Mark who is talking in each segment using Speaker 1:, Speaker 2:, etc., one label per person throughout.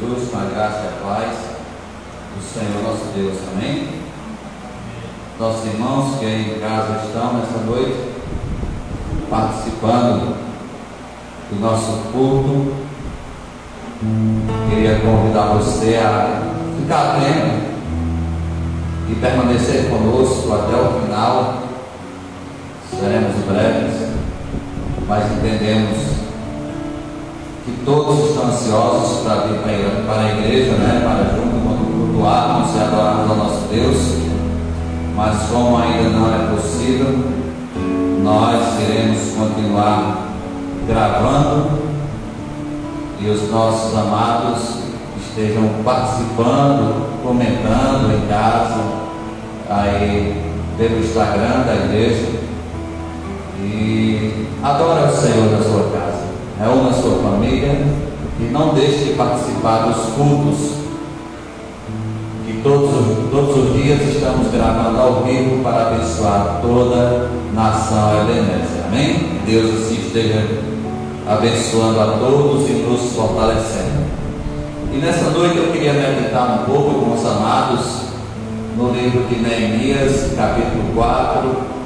Speaker 1: Jesus, com a graça e a paz do Senhor nosso Deus, amém? Nossos irmãos que aí em casa estão nessa noite, participando do nosso culto, queria convidar você a ficar atento e permanecer conosco até o final. Seremos breves, mas entendemos que todos estão ansiosos para vir para a igreja, para junto cultuarmos e adorarmos ao nosso Deus, mas como ainda não é possível, nós iremos continuar gravando e os nossos amados estejam participando, comentando em casa, aí pelo Instagram da igreja, e adora o Senhor na sua casa, reúna a sua família e não deixe de participar dos cultos, que todos os dias estamos gravando ao vivo para abençoar toda a nação helenense, amém? Deus assim esteja abençoando a todos e nos fortalecendo. E nessa noite eu queria meditar um pouco com os amados no livro de Neemias, capítulo 4.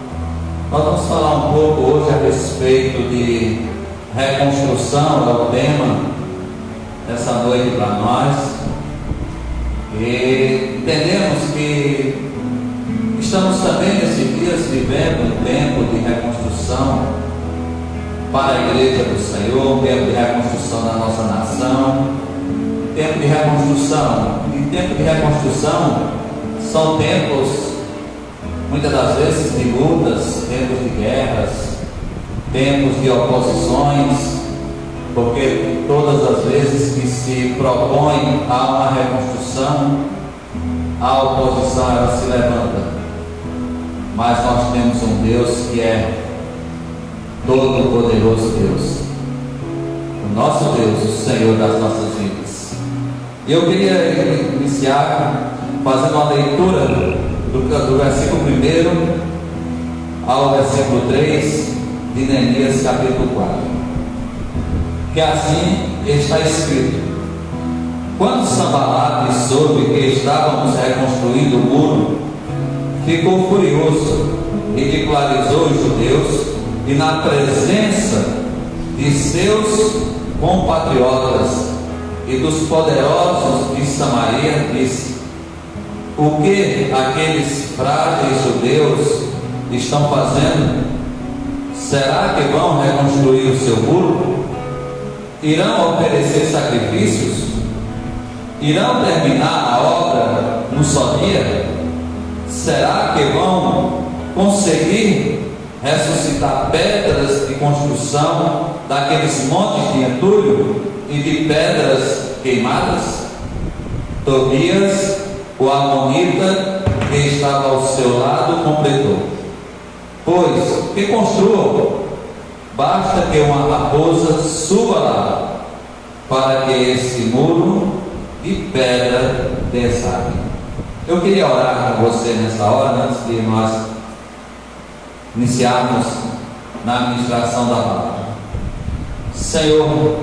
Speaker 1: Nós vamos falar um pouco hoje a respeito de reconstrução, é o tema dessa noite para nós. E entendemos que estamos também nesses dias vivendo um tempo de reconstrução para a igreja do Senhor, um tempo de reconstrução da nossa nação, tempo de reconstrução. E tempo de reconstrução são tempos, muitas das vezes, de lutas, tempos de guerras, tempos de oposições, porque todas as vezes que se propõe a uma reconstrução, a oposição ela se levanta. Mas nós temos um Deus que é todo-poderoso Deus, o nosso Deus, o Senhor das nossas vidas. E eu queria iniciar fazendo uma leitura do versículo 1 ao versículo 3 de Neemias capítulo 4, que assim está escrito: quando Sanbalate soube que estávamos reconstruindo o muro, ficou furioso e ridicularizou os judeus, e na presença de seus compatriotas e dos poderosos de Samaria disse: o que aqueles frágeis judeus estão fazendo? Será que vão reconstruir o seu muro? Irão oferecer sacrifícios? Irão terminar a obra num só dia? Será que vão conseguir ressuscitar pedras de construção daqueles montes de entulho e de pedras queimadas? Tobias, o amonita, que estava ao seu lado, completou: pois que construam, basta que uma raposa suba lá, para que esse muro de pedra desabe. Eu queria orar com você nessa hora, antes de nós iniciarmos na administração da palavra. Senhor,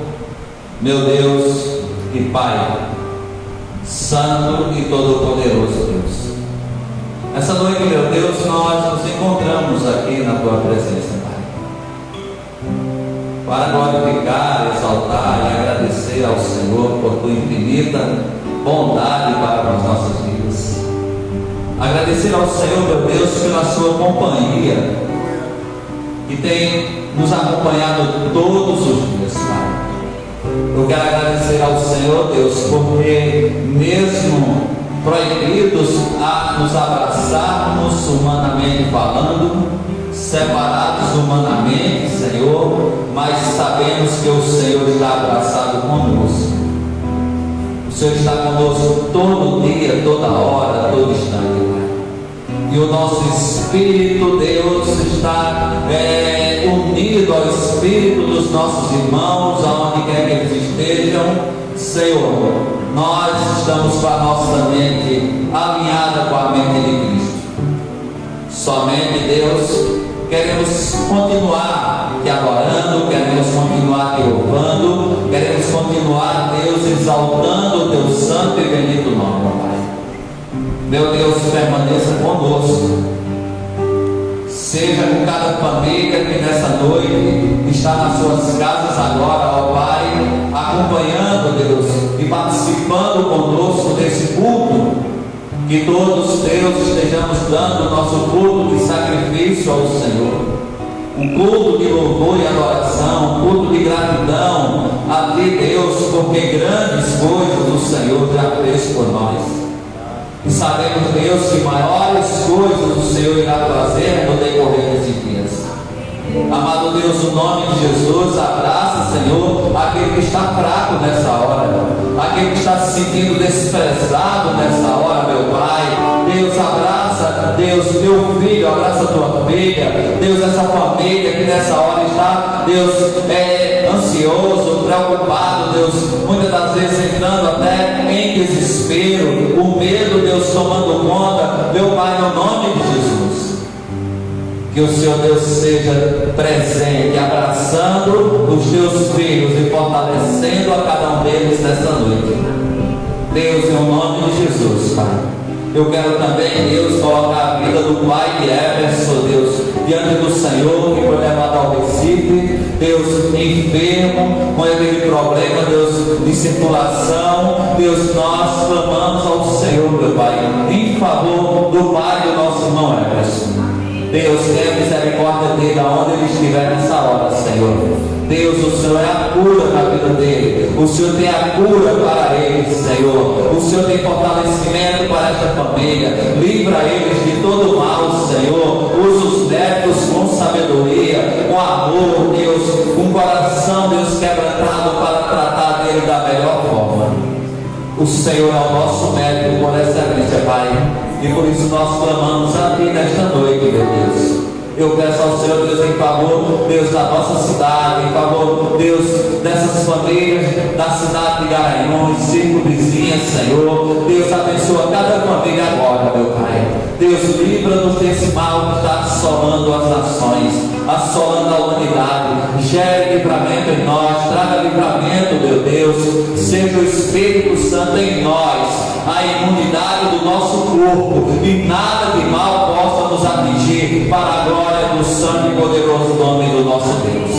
Speaker 1: meu Deus e Pai, Santo e Todo-Poderoso Deus, essa noite, meu Deus, nós nos encontramos aqui na Tua presença, Pai, para glorificar, exaltar e agradecer ao Senhor por Tua infinita bondade para as nossas vidas. Agradecer ao Senhor, meu Deus, pela Sua companhia, que tem nos acompanhado todos os dias, Pai. Eu quero agradecer ao Senhor, Deus, porque mesmo proibidos a nos abraçarmos humanamente falando, separados humanamente, Senhor, mas sabemos que o Senhor está abraçado conosco. O Senhor está conosco todo dia, toda hora, todo instante, Pai. E o nosso Espírito, Deus, está unido ao Espírito dos nossos irmãos, aonde quer que eles estejam, Senhor. Nós estamos com a nossa mente alinhada com a mente de Cristo. Somente, Deus, queremos continuar te adorando, queremos continuar te louvando, queremos continuar, Deus, exaltando o teu santo e bendito nome, Pai. Meu Deus, permaneça conosco, seja com cada família que nessa noite está nas suas casas agora, ó Pai, acompanhando, Deus, e participando conosco desse culto. Que todos, Deus, estejamos dando o nosso culto de sacrifício ao Senhor, um culto de louvor e adoração, um culto de gratidão a Ti, Deus, porque grandes coisas o Senhor já fez por nós, e sabemos, Deus, que maiores coisas o Senhor irá fazer no decorrer desses dias. Amado Deus, no nome de Jesus, abraça, Senhor, aquele que está fraco nessa hora, aquele que está se sentindo desprezado nessa hora, meu Pai. Deus, abraça, Deus, teu filho, abraça tua filha, Deus, essa família que nessa hora está, Deus, ansioso, preocupado, Deus, muitas das vezes entrando até em desespero, o medo, Deus, tomando conta, meu Pai, no nome de Jesus. Que o Senhor Deus seja presente, abraçando os teus filhos e fortalecendo a cada um deles nessa noite. Deus, em nome de Jesus, Pai. Eu quero também, Deus, colocar a vida do pai de Everson, Deus, diante do Senhor, que foi levado ao Recife, Deus, enfermo, com aquele problema, Deus, de circulação. Deus, nós clamamos ao Senhor, meu Pai, em favor do pai do nosso irmão Everson. Deus, tenha misericórdia dele aonde ele estiver nessa hora, Senhor. Deus, o Senhor é a cura na vida dele, o Senhor tem a cura para ele, Senhor. O Senhor tem fortalecimento para esta família, livra eles de todo mal, Senhor. Usa os netos com sabedoria, com amor, Deus, com coração, Deus, quebrantado para tratar dele da melhor forma. O Senhor é o nosso médico por excelência, Pai, e por isso nós clamamos a Ti nesta noite, meu Deus. Eu peço ao Senhor, Deus, em favor, Deus, da nossa cidade, em favor, Deus, dessas famílias da cidade de Garanhuns, circunvizinhas, Senhor. Deus, abençoa cada família agora, meu Pai. Deus, livra-nos desse mal que está assolando as nações, assolando a humanidade. Gere livramento em nós, traga livramento, meu Deus. Seja o Espírito Santo em nós, a imunidade do nosso corpo, e nada de mal possa nos atingir, para a glória do santo e poderoso nome do nosso Deus.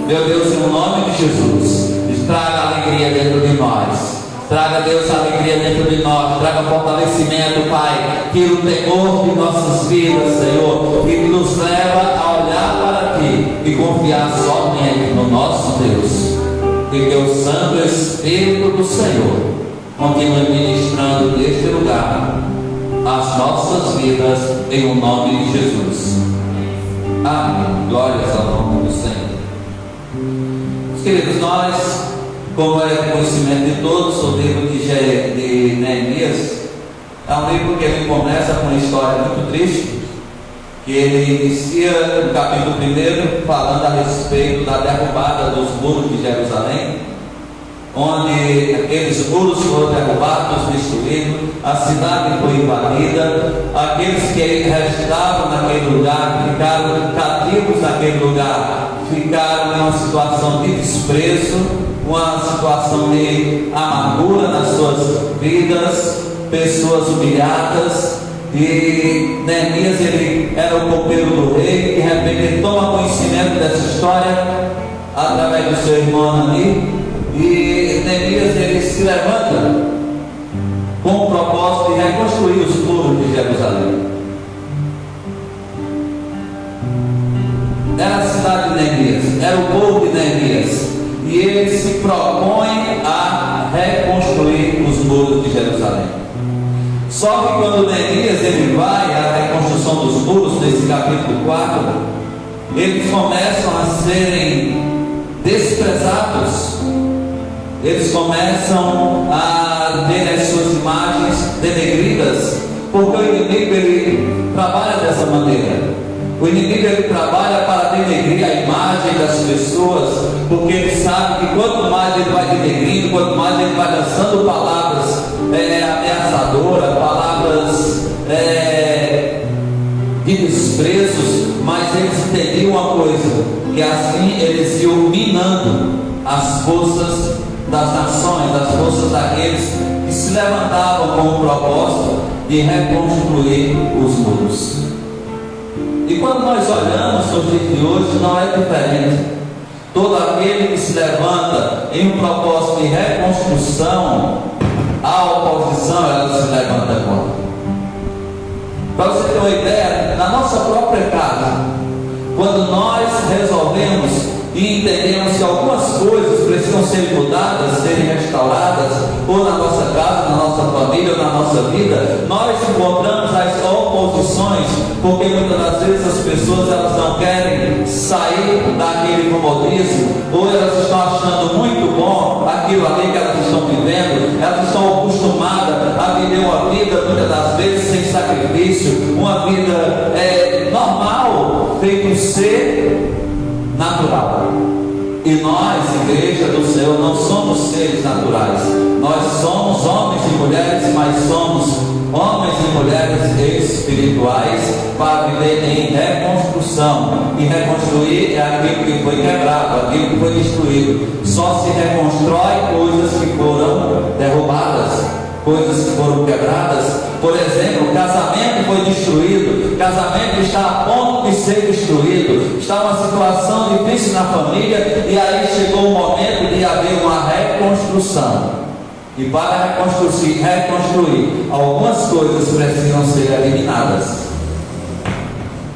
Speaker 1: Meu Deus, no nome de Jesus, traga alegria dentro de nós. Traga, Deus, alegria dentro de nós. Traga fortalecimento, Pai. Tira o temor de nossas vidas, Senhor, e nos leva a olhar para Ti e confiar somente no nosso Deus. E que o Santo Espírito do Senhor continue ministrando neste lugar as nossas vidas, em o nome de Jesus. Amém. Glórias ao nome do Senhor. Queridos, nós, como é conhecimento de todos, o livro de Neemias é um livro que ele começa com uma história muito triste, que ele inicia no capítulo 1 falando a respeito da derrubada dos muros de Jerusalém, onde aqueles muros foram derrubados, destruídos, a cidade foi invadida, aqueles que restavam naquele lugar, ficaram cativos naquele lugar, ficaram em uma situação de desprezo, uma situação de amargura nas suas vidas, pessoas humilhadas. E Neemias, ele era o copeiro do rei, e de repente ele toma conhecimento dessa história através do seu irmão Anani. E Neemias, ele se levanta com o propósito de reconstruir os muros de Jerusalém. Era a cidade de Neemias, era o povo de Neemias, e ele se propõe a reconstruir os muros de Jerusalém. Só que quando Neemias ele vai à reconstrução dos muros, nesse capítulo 4, eles começam a serem desprezados. Eles começam a ter as suas imagens denegridas, porque o inimigo ele trabalha dessa maneira. O inimigo ele trabalha para denegrir a imagem das pessoas, porque ele sabe que quanto mais ele vai denegrindo, quanto mais ele vai lançando palavras ameaçadoras, palavras de desprezos, mas eles entendiam uma coisa, que assim eles iam minando as forças das nações, as forças daqueles que se levantavam com o propósito de reconstruir os muros. E quando nós olhamos nos dias de hoje, não é diferente. Todo aquele que se levanta em um propósito de reconstrução, a oposição ela se levanta contra. Para você ter uma ideia, na nossa própria casa, quando nós resolvemos e entendemos que algumas coisas precisam ser mudadas, serem restauradas, ou na nossa casa, na nossa família, ou na nossa vida, nós encontramos as oposições, porque muitas das vezes as pessoas elas não querem sair daquele comodismo, ou elas estão achando muito bom aquilo ali que elas estão vivendo, elas estão acostumadas a viver uma vida, muitas das vezes, sem sacrifício, uma vida normal, feito ser natural. E nós, igreja do Senhor, não somos seres naturais. Nós somos homens e mulheres, mas somos homens e mulheres espirituais para viver em reconstrução. E reconstruir é aquilo que foi quebrado, aquilo que foi destruído. Só se reconstrói coisas que foram derrubadas, coisas que foram quebradas. Por exemplo, o casamento foi destruído, o casamento está a ponto de ser destruído, está uma situação difícil na família, e aí chegou o momento de haver uma reconstrução. E para reconstruir, algumas coisas precisam ser eliminadas.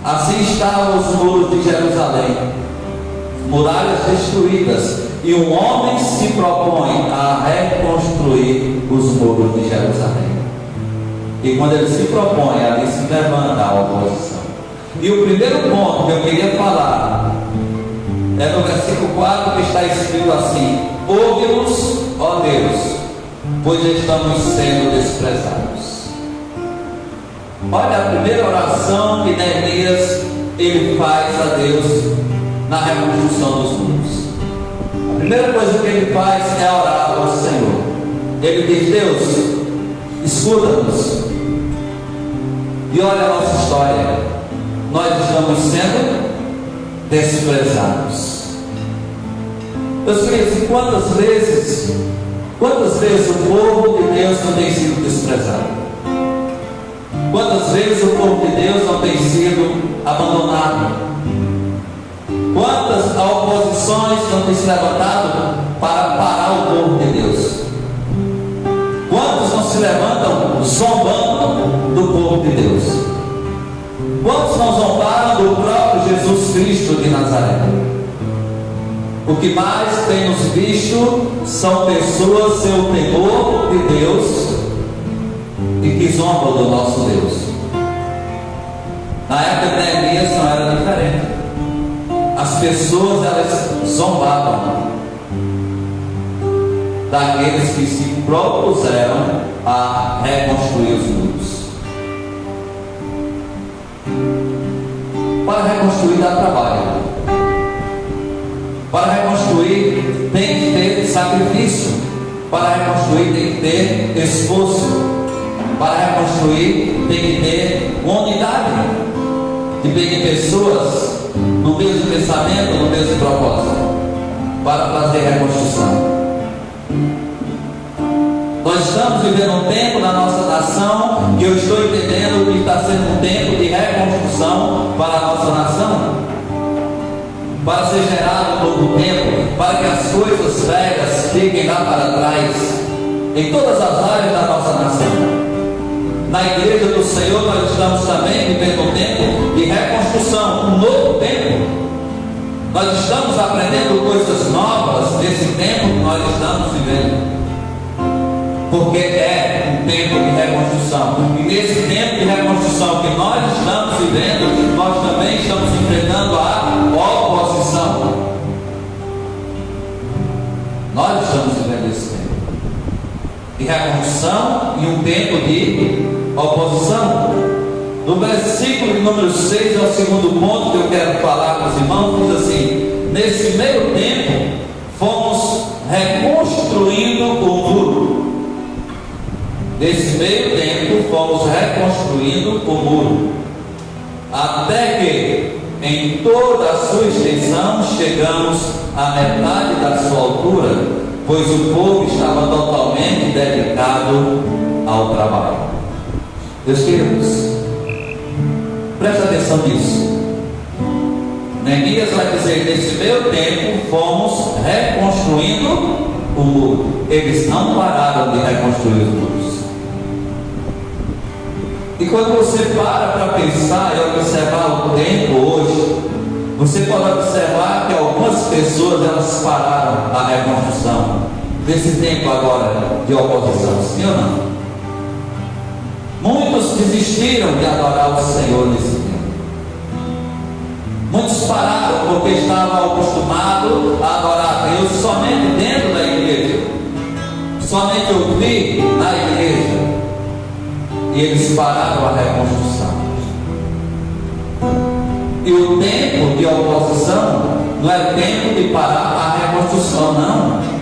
Speaker 1: Assim estavam os muros de Jerusalém, muralhas destruídas, e um homem se propõe a reconstruir os muros de Jerusalém. E quando ele se propõe, ali se levanta a oposição. E o primeiro ponto que eu queria falar é no versículo 4, que está escrito assim: ouve-nos, ó Deus, pois estamos sendo desprezados. Olha a primeira oração que Neemias ele faz a Deus na reconstrução dos muros. A primeira coisa que ele faz é orar ao Senhor. Ele diz: Deus, escuta-nos e olha a nossa história. Nós estamos sendo desprezados. Meus queridos, quantas vezes o povo de Deus não tem sido desprezado? Quantas vezes o povo de Deus não tem sido abandonado? Quantas oposições não têm se levantado para parar o povo de Deus? Quantos não se levantam zombando do povo de Deus? Quantos não zombaram do próprio Jesus Cristo de Nazaré? O que mais temos visto são pessoas sem o temor de Deus e que zombam do nosso Deus. Na época de Neemias não era diferente. As pessoas elas zombavam daqueles que se propuseram a reconstruir os muros. Para reconstruir dá trabalho. Para reconstruir tem que ter sacrifício. Para reconstruir tem que ter esforço. Para reconstruir tem que ter uma unidade de bem de pessoas no mesmo pensamento, no mesmo propósito, para fazer reconstrução. Nós estamos vivendo um tempo na nossa nação que eu estou entendendo que está sendo um tempo de reconstrução para a nossa nação, para ser gerado um novo tempo, para que as coisas velhas fiquem lá para trás, em todas as áreas da nossa nação. Na igreja do Senhor nós estamos também vivendo um tempo de reconstrução, um novo tempo. Nós estamos aprendendo coisas novas nesse tempo que nós estamos vivendo, porque é um tempo de reconstrução. E nesse tempo de reconstrução que nós estamos vivendo, nós também estamos enfrentando a oposição. Nós estamos vivendo esse tempo de reconstrução e um tempo de oposição. No versículo de número 6 é o segundo ponto que eu quero falar com os irmãos. Diz assim: nesse meio tempo fomos reconstruindo o muro. Nesse meio tempo fomos reconstruindo o muro, até que em toda a sua extensão, chegamos à metade da sua altura, pois o povo estava totalmente dedicado ao trabalho. Meus queridos, presta atenção nisso. Neemias vai dizer: nesse meio tempo fomos reconstruindo o muro. Eles não pararam de reconstruir os muros. E quando você para pensar e observar o tempo hoje, você pode observar que algumas pessoas elas pararam a reconstrução desse tempo agora de oposição, sim ou não? Muitos desistiram de adorar o Senhor nesse tempo. Muitos pararam porque estavam acostumados a adorar a Deus somente dentro da igreja, somente ouvir na igreja, e eles pararam a reconstrução. E o tempo de oposição não é tempo de parar a reconstrução, não.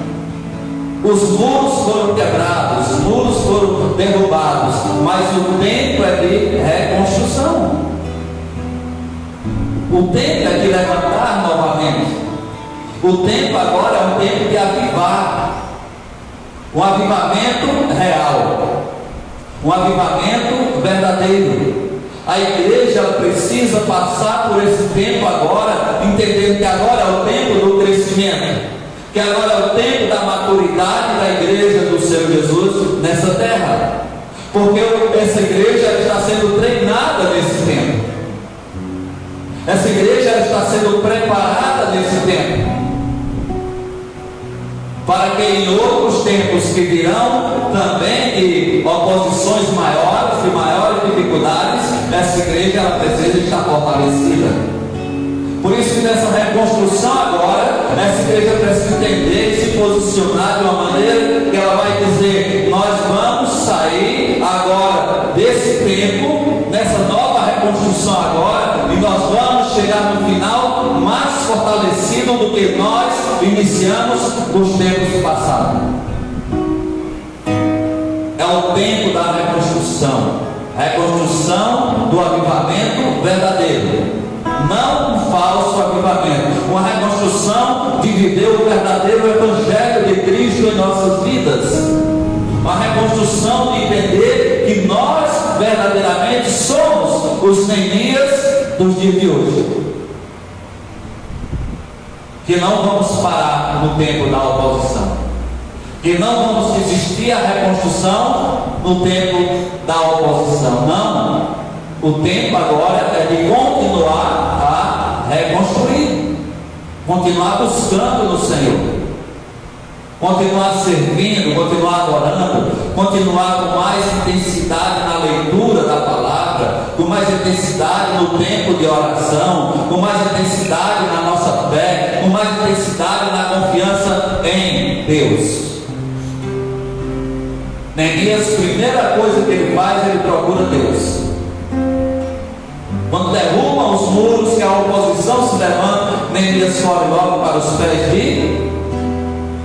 Speaker 1: Os muros foram quebrados, os muros foram derrubados, mas o tempo é de reconstrução. O tempo é de levantar novamente. O tempo agora é um tempo de avivar. Um avivamento real. Um avivamento verdadeiro. A igreja precisa passar por esse tempo agora, entendendo que agora é o tempo do crescimento, que agora é o tempo da maturidade da igreja do Senhor Jesus nessa terra, porque essa igreja está sendo treinada nesse tempo, essa igreja está sendo preparada nesse tempo, para que em outros tempos que virão também de oposições maiores, de maiores dificuldades, essa igreja ela precisa estar fortalecida. Por isso que nessa reconstrução agora, essa igreja precisa entender e se posicionar de uma maneira que ela vai dizer: nós vamos sair agora desse tempo, nessa nova reconstrução agora, e nós vamos chegar no final mais fortalecido do que nós iniciamos nos tempos passados. É o tempo da reconstrução, reconstrução do avivamento verdadeiro, não um falso avivamento, uma reconstrução de viver o verdadeiro evangelho de Cristo em nossas vidas, uma reconstrução de entender que nós verdadeiramente somos os Neemias dos dias de hoje, que não vamos parar no tempo da oposição, que não vamos desistir a reconstrução no tempo da oposição. Não, o tempo agora é de continuar a reconstruir, continuar buscando no Senhor, continuar servindo, continuar adorando, continuar com mais intensidade na leitura da palavra, com mais intensidade no tempo de oração, com mais intensidade na nossa fé, com mais intensidade na confiança em Deus. Neemias, primeira coisa que ele faz, ele procura Deus. Quando derrubam os muros, que a oposição se levanta, Neemias corre logo para os pés de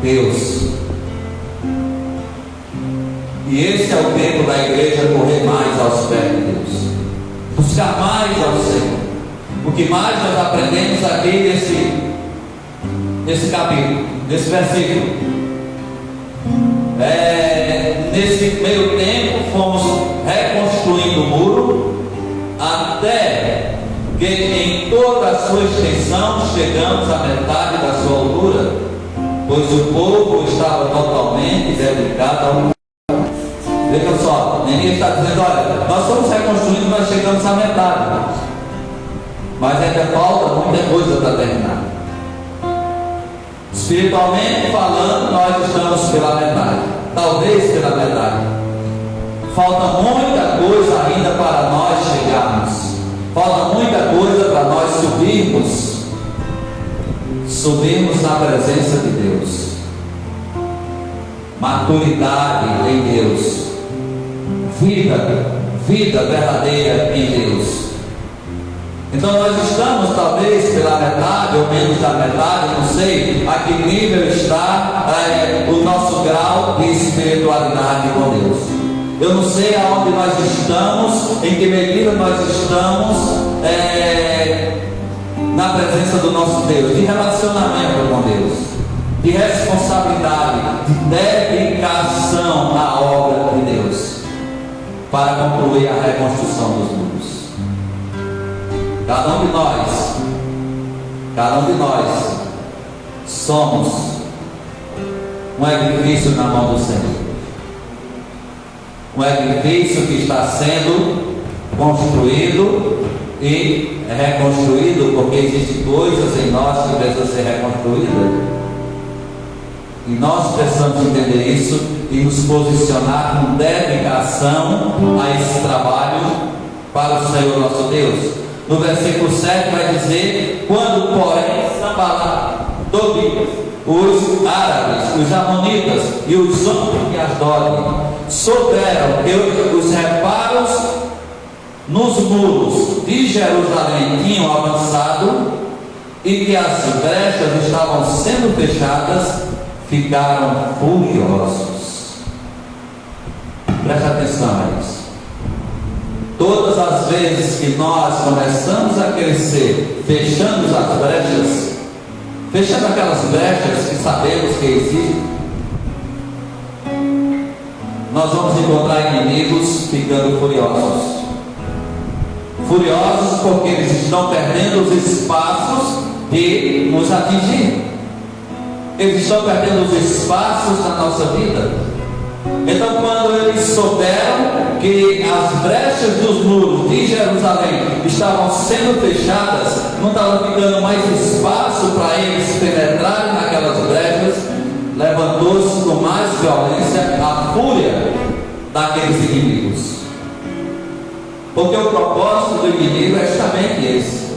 Speaker 1: Deus. E esse é o tempo da igreja correr mais aos pés de Deus, buscar mais ao Senhor. O que mais nós aprendemos aqui nesse capítulo, nesse versículo, nesse meio tempo fomos reconstruindo o muro, até que em toda a sua extensão chegamos à metade da sua altura, pois o povo estava totalmente dedicado ao muro. Veja só, Neemias está dizendo: olha, nós estamos reconstruindo, nós chegamos à metade, mas ainda falta muita coisa para terminar. Espiritualmente falando, nós estamos pela metade, talvez pela metade. Falta muita coisa ainda para nós chegarmos, falta muita coisa para nós subirmos na presença de Deus, maturidade em Deus, vida verdadeira em Deus. Então nós estamos talvez pela metade ou menos da metade, não sei a que nível está o nosso grau de espiritualidade com Deus. Eu não sei aonde nós estamos, em que medida nós estamos na presença do nosso Deus, de relacionamento com Deus, de responsabilidade, de dedicação à obra de Deus, para concluir a reconstrução dos muros. Cada um de nós somos um edifício na mão do Senhor, um edifício que está sendo construído e reconstruído, porque existem coisas em nós que precisam ser reconstruídas, e nós precisamos entender isso e nos posicionar com dedicação a esse trabalho para o Senhor nosso Deus. No versículo 7 vai dizer: quando porém Sambalat, Tobias, os árabes, os amonitas e os homens de Asdod souberam que os reparos nos muros de Jerusalém tinham avançado e que as brechas estavam sendo fechadas, ficaram furiosos. Presta atenção a isso. Todas as vezes que nós começamos a crescer, fechando as brechas, fechando aquelas brechas que sabemos que existem, nós vamos encontrar inimigos ficando furiosos. Furiosos porque eles estão perdendo os espaços de nos atingir. Eles estão perdendo os espaços na nossa vida. Então, quando eles souberam que as brechas dos muros de Jerusalém estavam sendo fechadas, não estava ficando mais espaço para eles penetrarem naquelas brechas, levantou-se com mais violência a fúria daqueles inimigos. Porque o propósito do inimigo é justamente esse: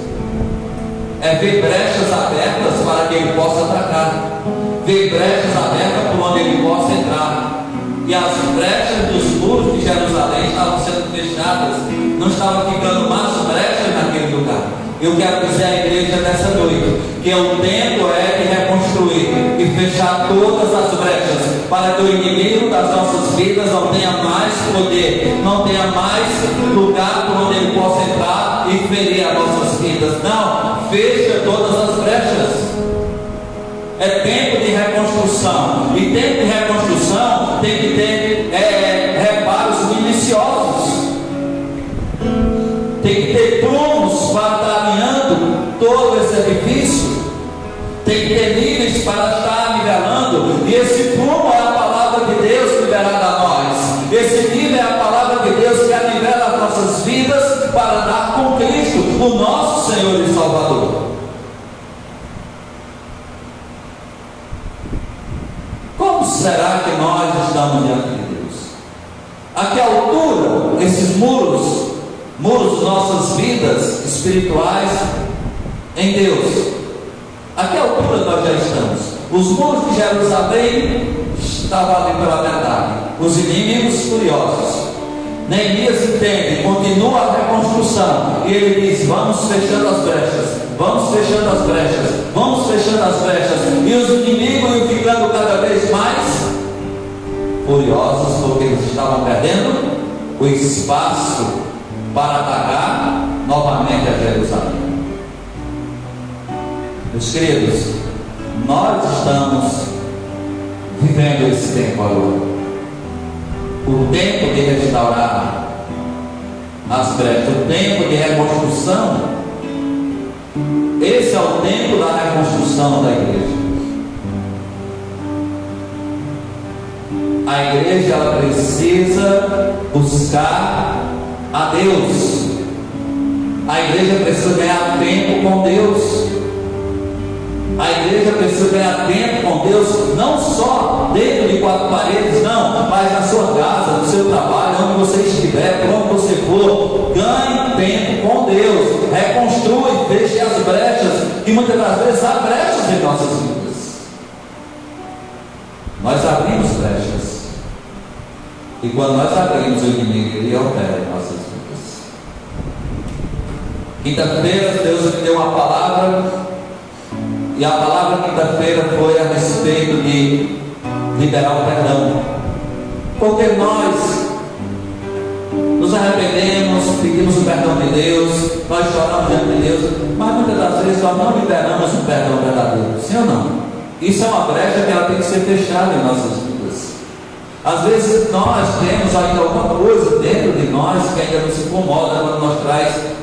Speaker 1: é ver brechas abertas para que ele possa atacar, ver brechas abertas por onde ele possa entrar. E as brechas dos muros de Jerusalém estavam sendo fechadas, não estavam ficando mais brechas naquele lugar. Eu quero dizer à igreja nessa noite que o tempo é de reconstruir e fechar todas as brechas, para que o inimigo das nossas vidas não tenha mais poder, não tenha mais lugar por onde ele possa entrar e ferir as nossas vidas. Não, fecha todas as brechas. É tempo de reconstrução, e tempo de reconstrução tem que ter reparos minuciosos, tem que ter prumos para estar alinhando todo esse edifício, tem que ter níveis para estar nivelando, e esse prumo é a palavra de Deus liberada a nós. Esse nível é a palavra de Deus que anivela as nossas vidas para andar com Cristo, o nosso Senhor e Salvador. Como será que nós estamos diante de Deus? A que altura esses muros de nossas vidas espirituais em Deus, a que altura nós já estamos? Os muros de Jerusalém estavam ali pela metade, os inimigos furiosos. Neemias entende, continua a reconstrução, e ele diz: vamos fechando as brechas, vamos fechando as brechas, vamos fechando as brechas, e os inimigos iam ficando cada vez mais furiosos, porque eles estavam perdendo o espaço para atacar novamente a Jerusalém. Meus queridos, nós estamos vivendo esse tempo agora, o tempo de restaurar as brechas, o tempo de reconstrução. Esse é o tempo da reconstrução da igreja. A igreja, ela precisa buscar a Deus. A igreja precisa ganhar tempo com Deus. A igreja precisa ganhar tempo com Deus, não só dentro de quatro paredes, não, mas na sua casa, no seu trabalho, onde você estiver, por onde você for. Ganhe tempo com Deus, reconstrua e feche as brechas, que muitas das vezes há brechas em nossas vidas. Nós abrimos brechas, e quando nós abrimos, o inimigo ele opera em nossas vidas. Quinta-feira, Deus me deu uma palavra, e a palavra quinta-feira foi a respeito de liberar o perdão, porque nós nos nos arrependemos, pedimos o perdão de Deus, nós choramos diante de Deus, mas muitas das vezes nós não liberamos o perdão verdadeiro, sim ou não? Isso é uma brecha que ela tem que ser fechada em nossas vidas. Às vezes nós temos ainda alguma coisa dentro de nós que ainda nos incomoda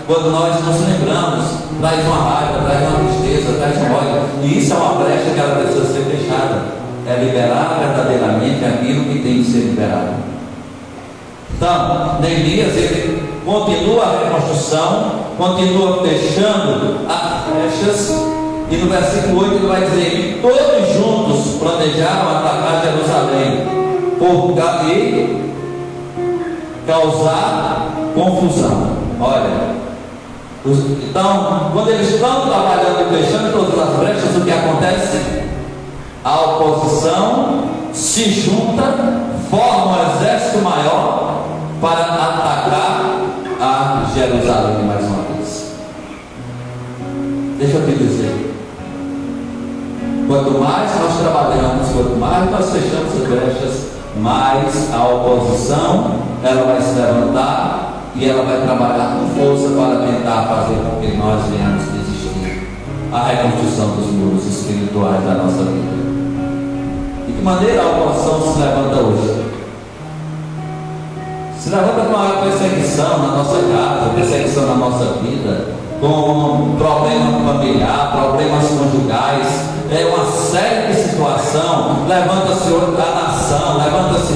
Speaker 1: quando nós nos lembramos, traz uma raiva, traz uma tristeza, traz um ódio, e isso é uma brecha que ela precisa ser fechada, é liberar verdadeiramente aquilo que tem que ser liberado. Então, Neemias, ele continua a reconstrução, continua fechando as brechas, e no versículo 8 ele vai dizer que todos juntos planejaram atacar Jerusalém e causar confusão. Olha, então, quando eles estão trabalhando e fechando todas as brechas, o que acontece? A oposição se junta, forma um exército maior para atacar a Jerusalém mais uma vez. Deixa eu te dizer, quanto mais nós trabalhamos, quanto mais nós fechamos as brechas, mais a oposição ela vai se levantar e ela vai trabalhar com força para tentar fazer com que nós venhamos desistir a reconstrução dos muros espirituais da nossa vida. De que maneira a oposição se levanta hoje? Se levanta com a perseguição na nossa casa, perseguição na nossa vida, com problema familiar, problemas conjugais, uma série de situações. Levanta-se a nação, levanta-se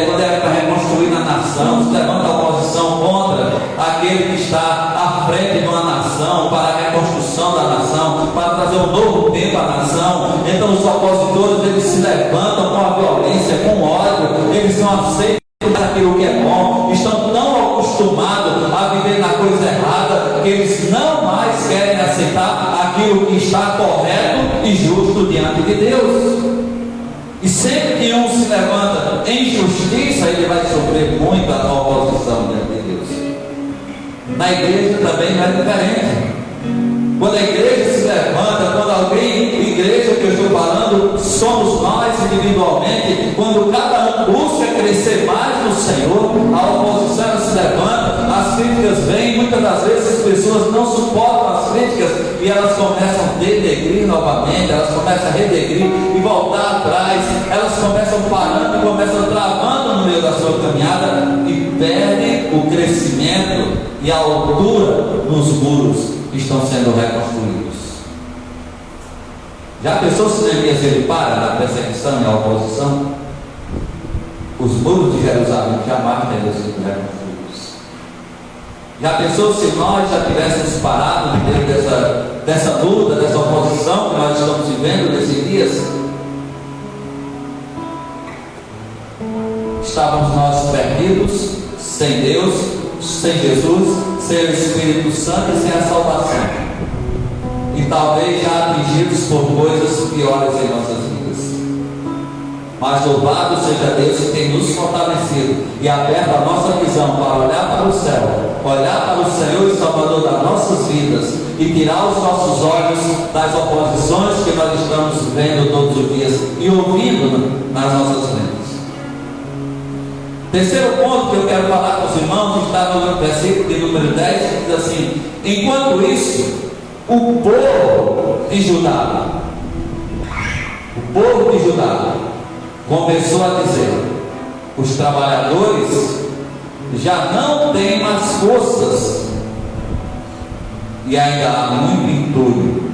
Speaker 1: quando é para reconstruir a nação, se levanta a oposição contra aquele que está à frente de uma nação, para a reconstrução da nação, para trazer um novo tempo à nação. Então os opositores, eles se levantam com a violência, com ódio, eles não aceitam aquilo que é bom, estão tão acostumados a viver na coisa errada que eles não mais querem aceitar aquilo que está correto e justo diante de Deus. E sempre que um se levanta em justiça, ele vai sofrer muito a oposição diante de Deus. Na igreja também não é diferente. Quando a igreja se levanta, quando alguém, igreja que eu estou falando, somos nós individualmente, quando cada um busca crescer mais no Senhor, a oposição se levanta, as críticas vêm, muitas das vezes as pessoas não suportam as críticas e elas começam a denegrir novamente, elas começam a redegrir e voltar atrás, elas começam parando e começam travando no meio da sua caminhada e perdem o crescimento e a altura nos muros que estão sendo reconstruídos. Já pensou se Neemias ele para na perseguição e a oposição? Os muros de Jerusalém jamais teriam sido reconstruídos. Já pensou se nós já tivéssemos parado no meio dessa luta, dessa oposição que nós estamos vivendo nesses dias? Estávamos nós perdidos, sem Deus, sem Jesus, sem o Espírito Santo e sem a salvação, e talvez já atingidos por coisas piores em nossas vidas. Mas louvado seja Deus que tem nos fortalecido e aberto a nossa visão para olhar para o céu, olhar para o Senhor e Salvador das nossas vidas e tirar os nossos olhos das oposições que nós estamos vendo todos os dias e ouvindo nas nossas mentes. Terceiro ponto que eu quero falar com os irmãos está no versículo de número 10, que diz assim: enquanto isso, o povo de Judá começou a dizer: os trabalhadores já não têm mais forças e ainda há muito entulho.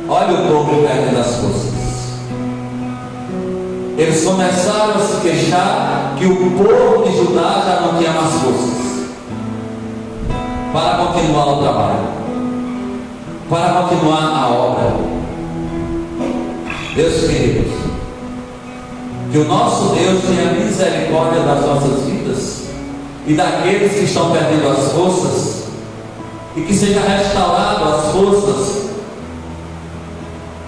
Speaker 1: Olha o povo perdendo as forças. Eles começaram a se queixar que o povo de Judá já não tinha mais forças para continuar o trabalho, para continuar a obra. Deus queridos, que o nosso Deus tenha misericórdia das nossas vidas e daqueles que estão perdendo as forças, e que seja restaurado as forças,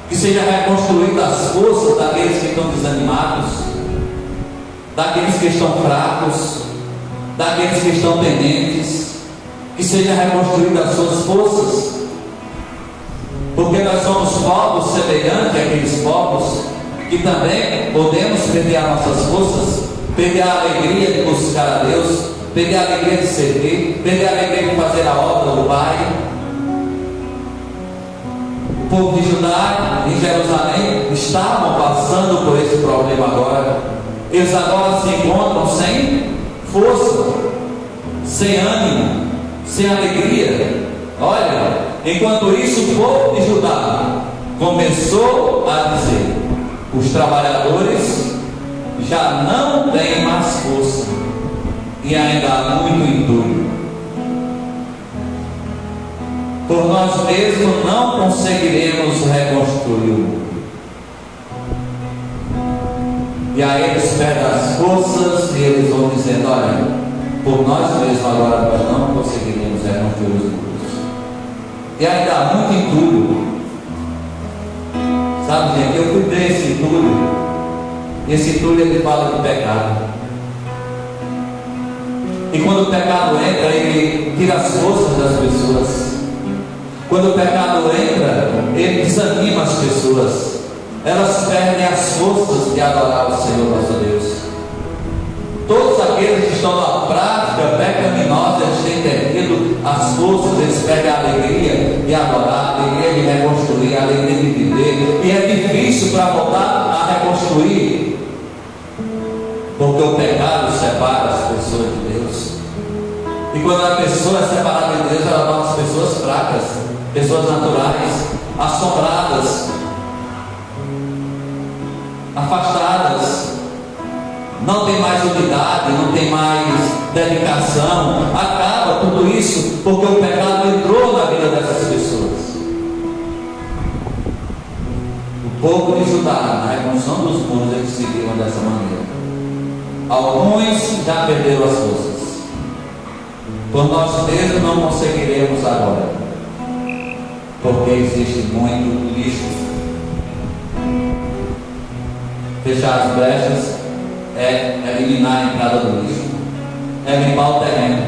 Speaker 1: que seja reconstruída as forças daqueles que estão desanimados, daqueles que estão fracos, daqueles que estão pendentes, que seja reconstruída as suas forças, porque nós somos povos semelhantes àqueles povos que também podemos perder as nossas forças, perder a alegria de buscar a Deus, perder a alegria de servir, perder a alegria de fazer a obra do Pai. O povo de Judá, em Jerusalém, estavam passando por esse problema agora. Eles agora se encontram sem força, sem ânimo, sem alegria. Olha, enquanto isso, o povo de Judá começou a dizer: os trabalhadores já não têm mais força e ainda há muito entulho. Por nós mesmos não conseguiremos reconstruir o mundo. E aí eles perdem as forças e eles vão dizendo: olha, por nós mesmos agora nós não conseguiremos reconstruir os mundos. E ainda há muito entulho. Sabe, gente, eu cuidei desse entulho. Esse entulho ele fala do pecado. E quando o pecado entra, ele tira as forças das pessoas. Quando o pecado entra, ele desanima as pessoas. Elas perdem as forças de adorar o Senhor nosso Deus. Todos aqueles que estão na prática pecaminosa, eles têm perdido as forças, eles perdem a alegria de adorar, a alegria de reconstruir, a alegria de viver. E é difícil para voltar a reconstruir, porque o pecado separa as pessoas de Deus. E quando a pessoa é separada de Deus, ela torna as pessoas fracas, pessoas naturais, assombradas, afastadas, não tem mais unidade, não tem mais dedicação. Acaba tudo isso porque o pecado entrou na vida dessas pessoas. O povo de Judá, na reconstrução dos muros, eles se viram dessa maneira. Alguns já perderam as forças. Por nós mesmos não conseguiremos agora, porque existe muito lixo. Fechar as brechas é eliminar a entrada do lixo, é limpar o terreno,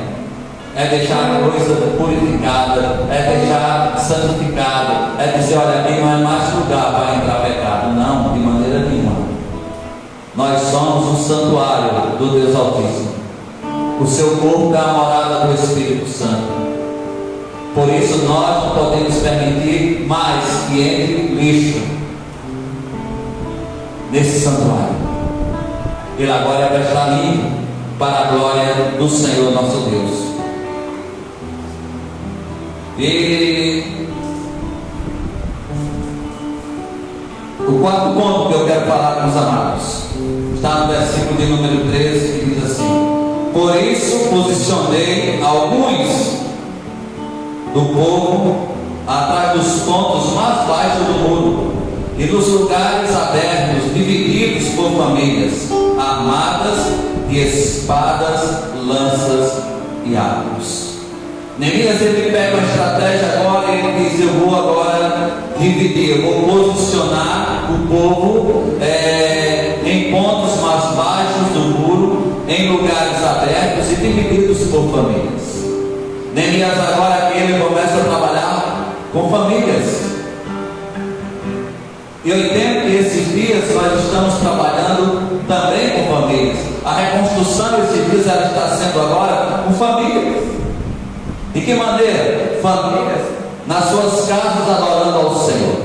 Speaker 1: é deixar a coisa purificada, é deixar santificado, é dizer: olha, aqui não é mais lugar para entrar pecado. Não, de maneira nenhuma. Nós somos um santuário do Deus Altíssimo. O seu corpo é a morada do Espírito Santo. Por isso nós não podemos permitir mais que entre lixo nesse santuário. Ele agora é para estar limpo para a glória do Senhor nosso Deus. E o quarto ponto que eu quero falar com os amados está no versículo de número 13, que diz assim: por isso posicionei alguns do povo atrás dos pontos mais baixos do muro e nos lugares abertos, divididos por famílias, armadas de espadas, lanças e arcos. Neemias ele pega uma estratégia agora e ele diz: eu vou agora dividir, eu vou posicionar o povo em pontos mais baixos do muro, em lugares abertos e divididos por famílias. Neemias agora aqui ele começa a trabalhar com famílias. E eu entendo que esses dias nós estamos trabalhando também com famílias. A reconstrução desses dias ela está sendo agora com famílias. De que maneira? Famílias nas suas casas adorando ao Senhor.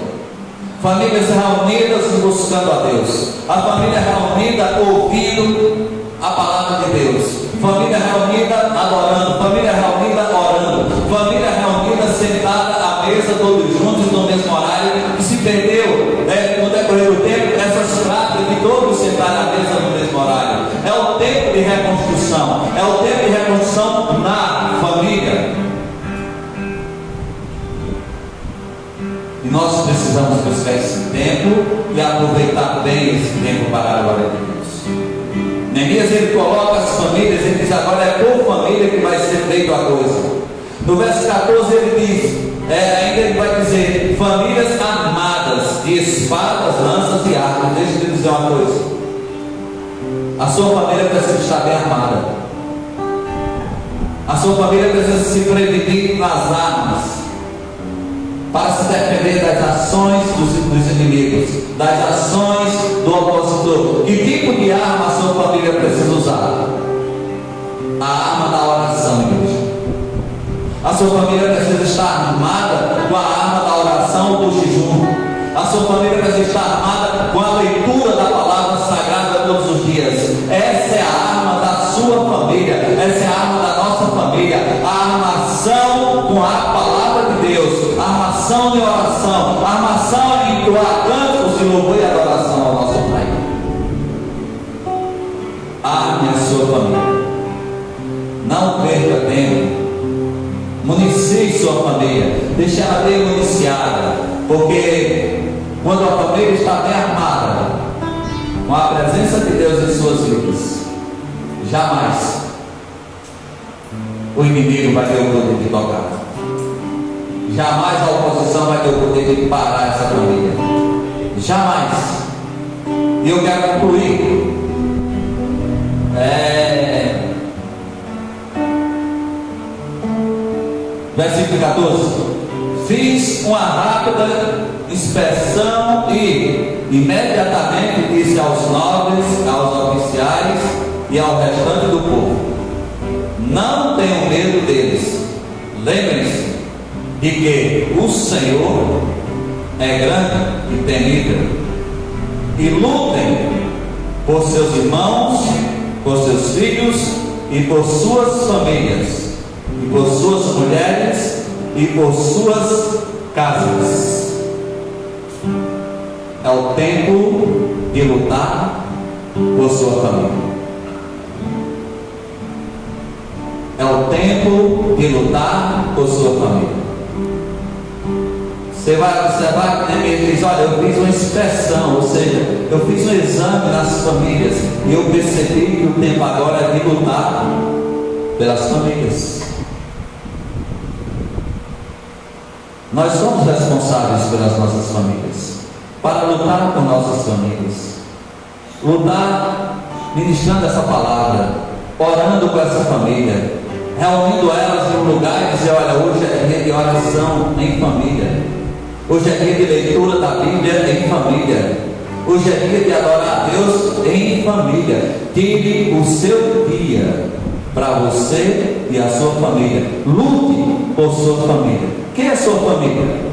Speaker 1: Famílias reunidas buscando a Deus. A família reunida ouvindo a palavra de Deus. Família reunida adorando. Família reunida orando. Família reunida sentada à mesa todos juntos no mesmo horário. Que se perdeu no decorrer do tempo essas práticas de todos sentar à mesa no mesmo horário. É o tempo de reconstrução. É o tempo de reconstrução na família. E nós precisamos buscar esse tempo e aproveitar bem esse tempo para a glória de Deus. Neemias ele coloca as famílias, ele diz: agora é por família que vai ser feita a coisa. No verso 14 ele diz, ainda ele vai dizer: famílias armadas de espadas, lanças e arcos. Deixa eu te dizer uma coisa: a sua família precisa estar bem armada. A sua família precisa se prevenir nas armas. para se defender das ações dos inimigos, das ações do opositor. Que tipo de arma a sua família precisa usar? A arma da oração, igreja. A sua família precisa estar armada com a arma da oração ou do jejum. A sua família precisa estar armada com a leitura da palavra sagrada todos os dias. Essa é a arma da sua família, essa é a arma da nossa família. A armação com a palavra de Deus, a armação de oração, a armação de entoar cantos de louvor e adoração ao nosso Pai. Arme a sua família. Não perca tempo. Municie sua família, deixe ela bem municiada, porque quando a família está bem armada, com a presença de Deus em suas vidas, jamais o inimigo vai ter o poder de tocar, jamais a oposição vai ter o poder de parar essa família, jamais. E eu quero concluir. Versículo 14: fiz uma rápida inspeção e imediatamente disse aos nobres, aos oficiais e ao restante do povo: não tenham medo deles. Lembrem-se de que o Senhor é grande e temível, e lutem por seus irmãos, por seus filhos e por suas famílias, e por suas mulheres e por suas casas. É o tempo de lutar por sua família. É o tempo de lutar por sua família. Você vai observar que ele diz: olha, eu fiz uma inspeção, ou seja, eu fiz um exame nas famílias e eu percebi que o tempo agora é de lutar pelas famílias. Nós somos responsáveis pelas nossas famílias, para lutar com nossas famílias, lutar ministrando essa palavra, orando com essa família, reunindo elas em um lugar e dizer: olha, hoje é dia de oração em família, hoje é dia de leitura da Bíblia em família, hoje é dia de adorar a Deus em família. Tire o seu dia para você e a sua família, lute por sua família. Quem é a sua família?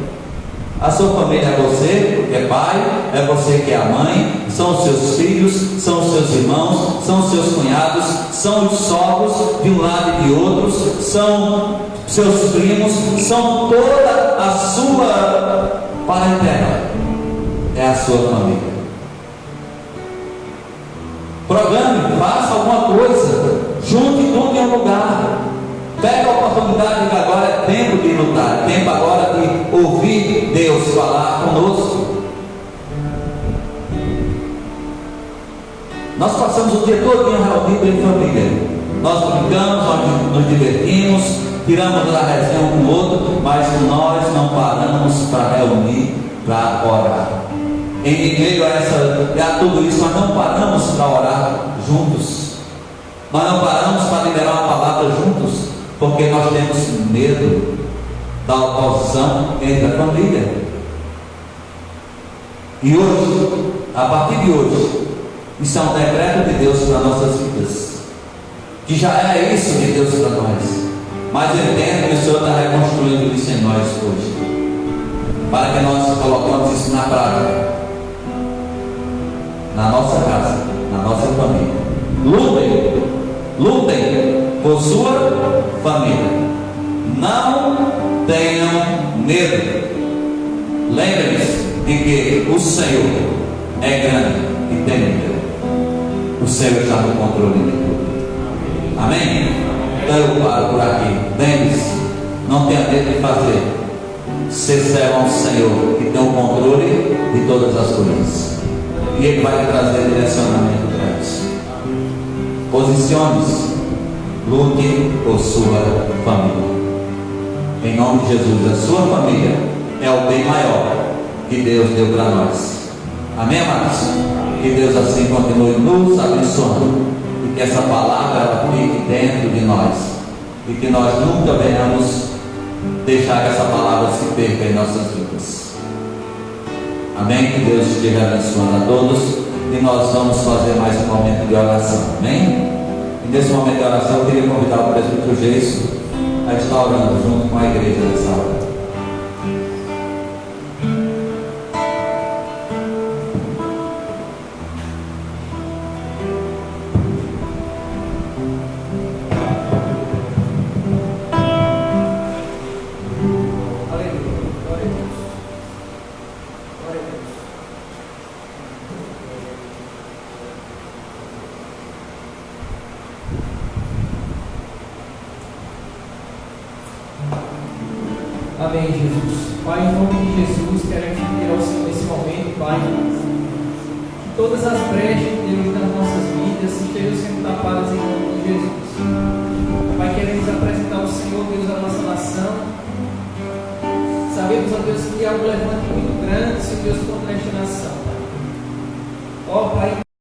Speaker 1: A sua família é você que é pai, é você que é a mãe, são os seus filhos, são os seus irmãos, são os seus cunhados, são os sogros de um lado e de outros, são seus primos, são toda a sua parentela. É a sua família. Programe, faça alguma coisa, junte tudo em um lugar. Pega a oportunidade que agora é tempo de lutar, é tempo agora de ouvir Deus falar conosco. Nós passamos o dia todo reunido em família. Nós brincamos, nós nos divertimos, tiramos a resenha um com o outro, mas nós não paramos para reunir, para orar. Em meio a tudo isso, nós não paramos para orar juntos. Nós não paramos para liberar uma palavra juntos, porque nós temos medo da oposição entre a família. E hoje, a partir de hoje, isso é um decreto de Deus para nossas vidas, que já é isso de Deus para nós, mas eu entendo que o Senhor está reconstruindo isso em nós hoje, para que nós colocamos isso na prática, na nossa casa, na nossa família. Lutem por sua família. Não tenham medo. Lembrem-se de que o Senhor é grande e temível. O Senhor está no controle de tudo. Amém? Então eu paro por aqui. Lembre-se, não tenha medo de fazer. Ser servo ao Senhor, que tem o controle de todas as coisas, e Ele vai trazer direcionamento para isso. Posicione-se. Lute por sua família. Em nome de Jesus, a sua família é o bem maior que Deus deu para nós. Amém, amados? Que Deus assim continue nos abençoando, e que essa palavra ela fique dentro de nós, e que nós nunca venhamos deixar que essa palavra se perca em nossas vidas. Amém? Que Deus esteja abençoando a todos. E nós vamos fazer mais um momento de oração. Amém? E nesse momento de oração eu queria convidar o presbítero Geiso a estar orando junto com a igreja nessa hora.
Speaker 2: Amém, Jesus. Pai, em nome de Jesus, queremos pedir ao Senhor nesse momento, Pai, que todas as brechas, Deus, das nossas vidas estejam sendo tapadas em nome de Jesus. Pai, queremos apresentar ao Senhor, Deus, a nossa nação. Sabemos, ó Deus, que há um levante muito grande, Senhor Deus, contra esta nação. Ó Pai,